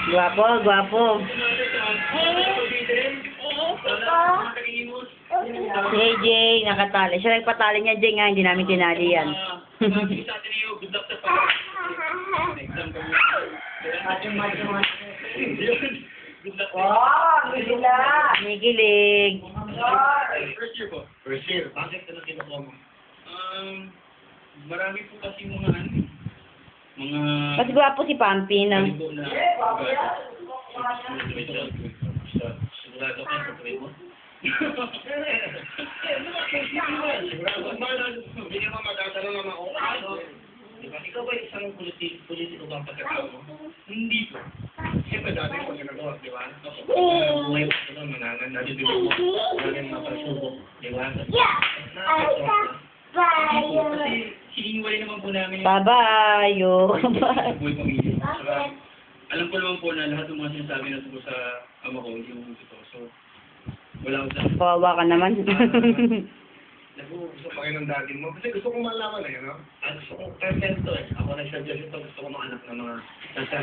Guwapo, guwapo. Si AJ, nakatali. Siya nagpatali niya, Jay, nga. Hindi namin tinali yan. Wow, gila. Kinikilig. First year po. First year, bakit ka na kinukuha mo? Marami po kasi mga Mas guwapo si Pampi, no? po na Sigurado ka sa tuloy mo? Hindi ka magtatanong naman ako. Diba? Ikaw ba isang politiko ba ang pagkatao mo? hindi po. Siyempre dati ko ginagawa, di ba? Buhay ko na manangan, nalibig mo, maraming mapasubok, di ba? Kasi hinihiwalay naman po namin yung Babayo. buhay pamilya. Saka, alam ko naman po na lahat ng mga sinasabi na tungkol sa ama ko, hindi yung gusto. So, wala ko sa... Kawawa ka naman. Gusto pa kayo ng daddy mo. Kasi gusto kong malaman eh, no? At gusto kong present to eh. Ako nag-suggest ito, gusto ko mga anak ng mga nasa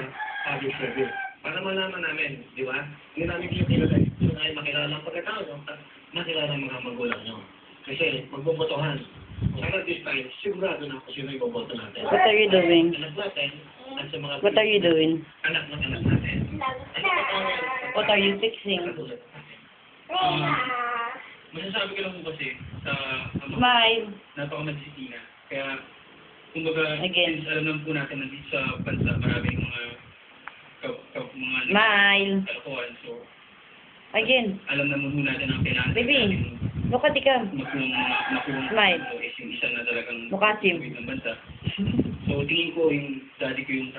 public service. Para malaman namin, di ba? Hindi namin kilala eh. Gusto namin makilala ang pagkatao nyo at makilala ang mga magulang nyo. Kasi magbobotohan. Sana this time, sigurado na kung sino yung boboto natin. What are you doing? Anak natin, at sa mga... What are you doing? Anak ng anak natin. What are you fixing? Masasabi ko lang po kasi sa ama ko, Smile. napaka-madisiplina. Kaya, kumbaga, Again. since alam naman po natin na dito sa bansa, maraming mga mga Smile. kalokohan. So, Again. alam naman po natin ang kailangan Baby. natin Look at ikaw. makulong Smile. is yung isa na talagang Mukha sim. ng bansa. So, tingin ko yung daddy ko yung